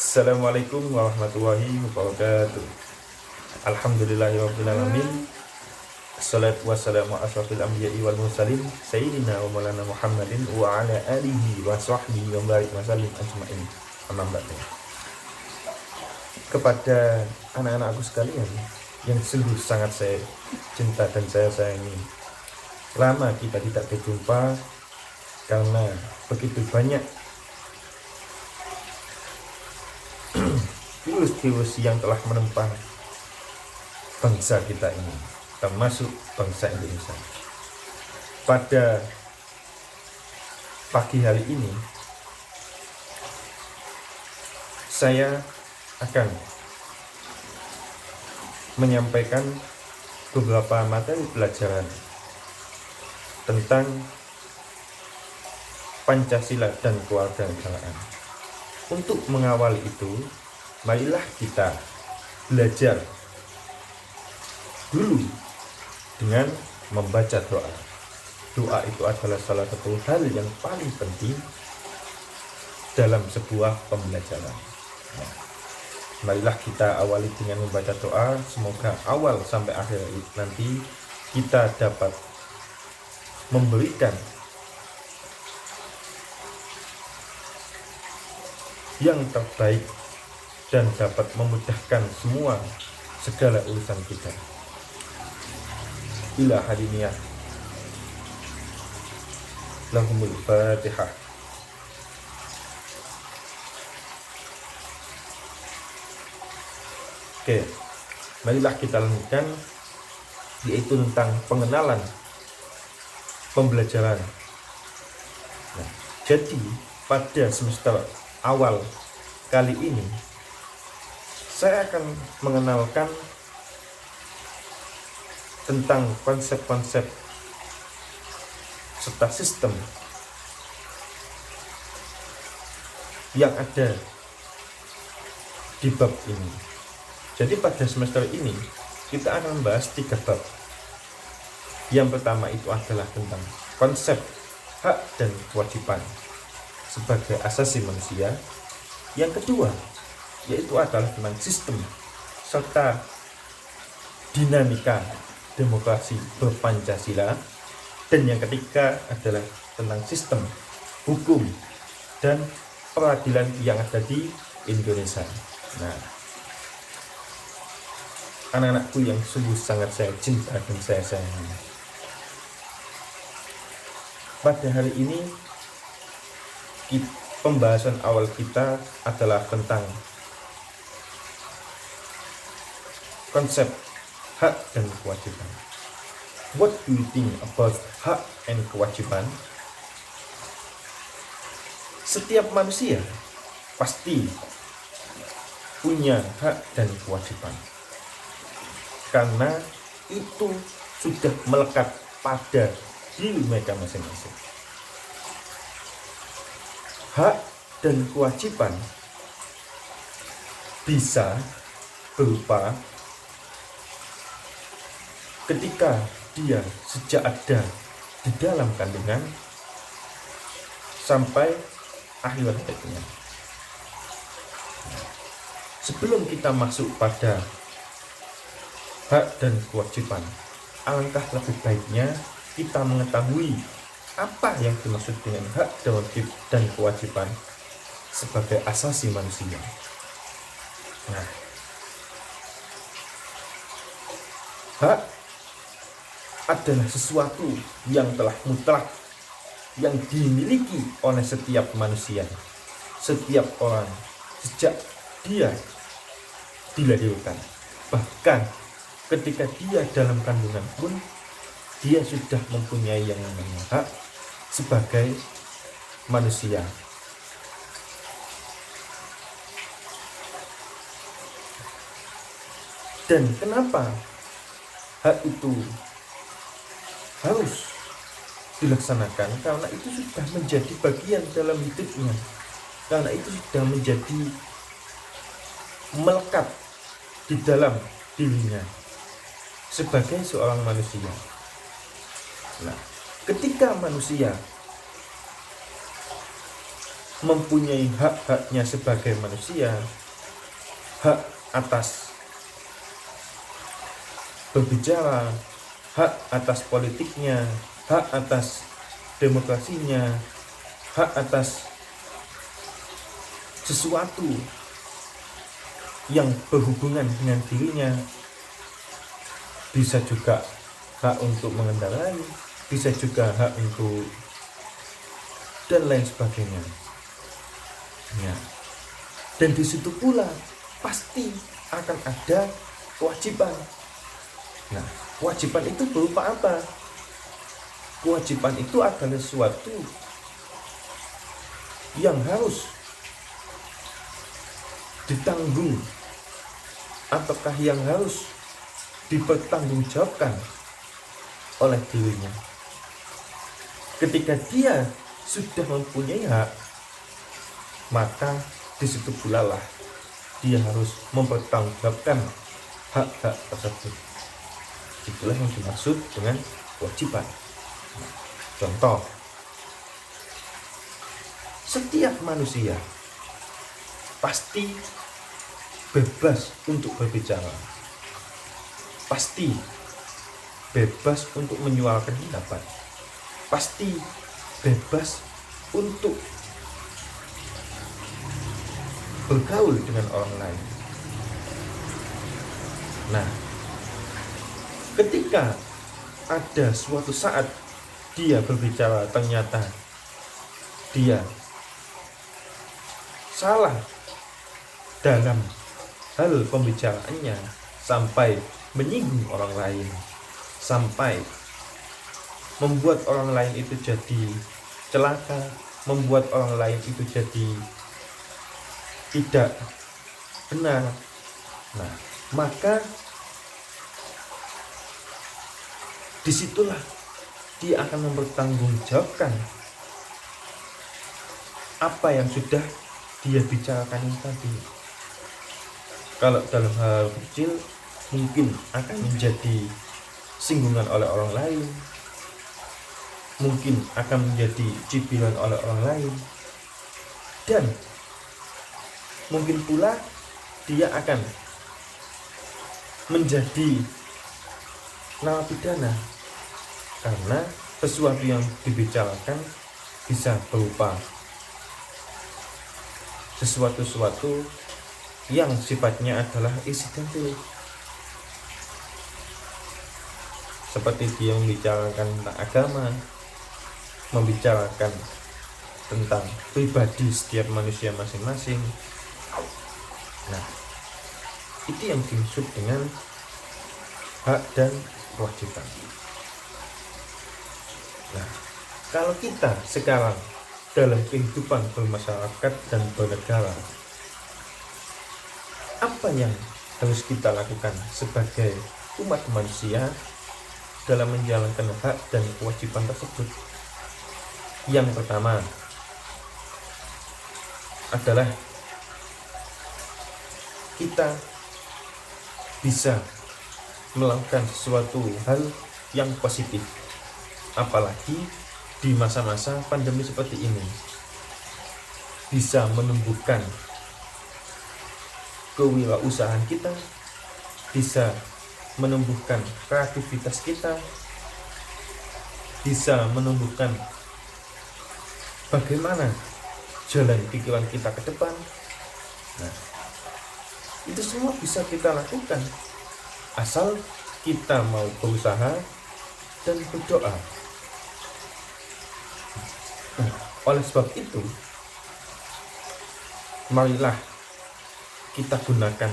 Assalamualaikum warahmatullahi wabarakatuh. Alhamdulillahirrabbilalamin. Assalatu wassalamu asrafil anbiya'i wal mursalin Sayyidina wa maulana Muhammadin wa ala alihi wa sahbihi wa barik wa sallim ajma'in. Amma ba'du. Kepada anak-anakku sekalian yang sungguh sangat saya cinta dan saya sayangi, lama kita tidak berjumpa karena begitu banyak virus-virus yang telah menempah bangsa kita ini, termasuk bangsa Indonesia. Pada pagi hari ini, saya akan menyampaikan beberapa materi pelajaran tentang Pancasila dan kewarganegaraan. Untuk mengawali itu, marilah kita belajar dulu dengan membaca doa. Doa itu adalah salah satu hal yang paling penting dalam sebuah pembelajaran. Marilah kita awali dengan membaca doa. Semoga awal sampai akhir nanti kita dapat memberikan yang terbaik dan dapat memudahkan semua segala urusan kita. Ila hadiniyah. Lahumul Fatihah. Oke, marilah kita lanjutkan, yaitu tentang pengenalan pembelajaran. Nah, jadi pada semester awal kali ini saya akan mengenalkan tentang konsep-konsep serta sistem yang ada di bab ini. Jadi pada semester ini kita akan membahas 3 bab. Yang pertama itu adalah tentang konsep hak dan kewajiban sebagai asasi manusia. Yang kedua yaitu adalah tentang sistem serta dinamika demokrasi berpancasila. Dan yang ketiga adalah tentang sistem hukum dan peradilan yang ada di Indonesia. Nah, anak-anakku yang sungguh sangat saya cinta dan saya sayangi, pada hari ini pembahasan awal kita adalah tentang konsep hak dan kewajiban. What do you think about hak and kewajiban? Setiap manusia pasti punya hak dan kewajiban, karena itu sudah melekat pada diri mereka masing-masing. Hak dan kewajiban bisa berupa ketika dia sejak ada di dalam kandungan sampai akhir hayatnya. Sebelum kita masuk pada hak dan kewajiban, alangkah lebih baiknya kita mengetahui apa yang dimaksud dengan hak dan kewajiban sebagai asasi manusia. Nah, hak adalah sesuatu yang telah mutlak, yang dimiliki oleh setiap manusia, setiap orang sejak dia dilahirkan. Bahkan ketika dia dalam kandungan pun dia sudah mempunyai yang namanya hak sebagai manusia. Dan kenapa hak itu harus dilaksanakan? Karena itu sudah menjadi bagian dalam hidupnya, karena itu sudah menjadi melekat di dalam dirinya sebagai seorang manusia. Nah, ketika manusia mempunyai hak-haknya sebagai manusia, hak atas berbicara, hak atas politiknya, hak atas demokrasinya, hak atas sesuatu yang berhubungan dengan dirinya, bisa juga hak untuk mengendarai, bisa juga hak untuk dan lain sebagainya. Ya. Dan di situ pula pasti akan ada kewajiban. Nah, kewajiban itu berupa apa? Kewajiban itu adalah sesuatu yang harus ditanggung ataukah yang harus dipertanggungjawabkan oleh dirinya. Ketika dia sudah mempunyai hak, maka di situ pula lah dia harus mempertanggungjawabkan hak-hak tersebut. Itulah yang dimaksud dengan kewajiban. Contoh, setiap manusia pasti bebas untuk berbicara, pasti bebas untuk menyuarakan pendapat, pasti bebas untuk bergaul dengan orang lain. Nah, ketika ada suatu saat dia berbicara ternyata dia salah dalam hal pembicaraannya sampai menyinggung orang lain, sampai membuat orang lain itu jadi celaka, membuat orang lain itu jadi tidak benar. Nah, maka disitulah dia akan mempertanggungjawabkan apa yang sudah dia bicarakan tadi. Kalau dalam hal kecil mungkin akan menjadi singgungan oleh orang lain, mungkin akan menjadi cibiran oleh orang lain, dan mungkin pula dia akan menjadi narapidana karena sesuatu yang dibicarakan bisa berupa sesuatu yang sifatnya adalah insidental, seperti dia membicarakan tentang agama, membicarakan tentang pribadi setiap manusia masing-masing. Nah, itu yang dimaksud dengan hak dan kewajiban. Nah, kalau kita sekarang dalam kehidupan bermasyarakat dan bernegara, apa yang harus kita lakukan sebagai umat manusia dalam menjalankan hak dan kewajiban tersebut? Yang pertama adalah kita bisa melakukan sesuatu hal yang positif, apalagi di masa-masa pandemi seperti ini, bisa menumbuhkan kewirausahaan kita, bisa menumbuhkan kreativitas kita, bisa menumbuhkan bagaimana jalan pikiran kita ke depan. Nah, itu semua bisa kita lakukan asal kita mau berusaha dan berdoa. Oleh sebab itu, marilah kita gunakan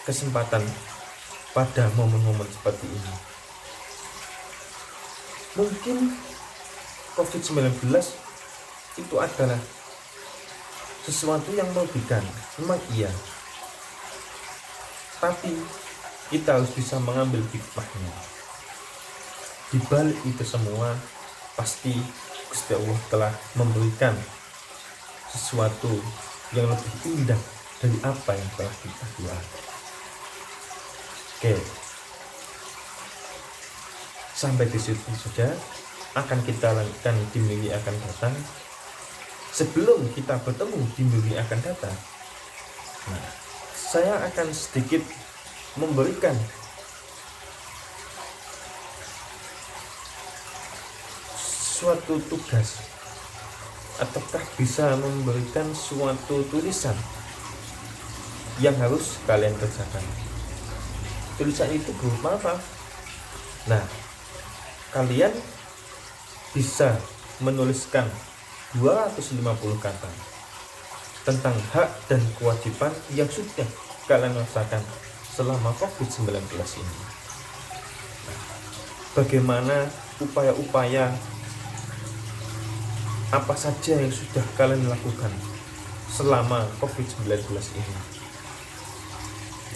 kesempatan pada momen-momen seperti ini. Mungkin COVID-19 itu adalah sesuatu yang merugikan, memang iya, tapi kita harus bisa mengambil hikmahnya. Di balik itu semua, pasti Gusti Allah telah memberikan sesuatu yang lebih indah dari apa yang telah kita buat. Oke, sampai di situ saja akan kita lanjutkan di minggu akan datang. sebelum kita bertemu di minggu yang akan datang, nah, saya akan sedikit memberikan suatu tugas, ataukah bisa memberikan suatu tulisan yang harus kalian kerjakan. Tulisan itu berupa apa? Nah, kalian bisa menuliskan 250 kata tentang hak dan kewajiban yang sudah kalian rasakan selama COVID-19 ini. Bagaimana upaya-upaya apa saja yang sudah kalian lakukan selama COVID-19 ini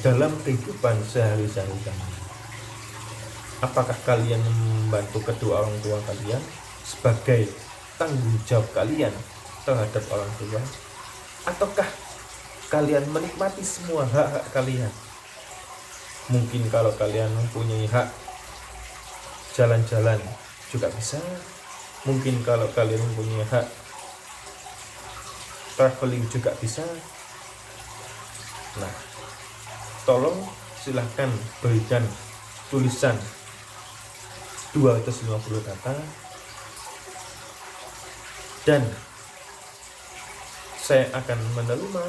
dalam kehidupan sehari-hari kalian. Apakah kalian membantu kedua orang tua kalian sebagai tanggung jawab kalian terhadap orang tua, ataukah kalian menikmati semua hak-hak kalian? Mungkin kalau kalian mempunyai hak jalan-jalan juga bisa. Mungkin kalau kalian mempunyai hak traveling juga bisa. Nah, tolong silahkan berikan tulisan 250 kata, dan saya akan menerima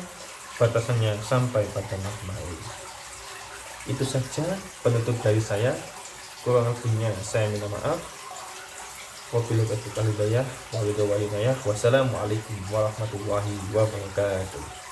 batasannya sampai pada malam hari. Itu saja penutup dari saya. Kurang lebihnya saya minta maaf. Wabillahi taufiq wal hidayah. Wassalamualaikum warahmatullahi wabarakatuh.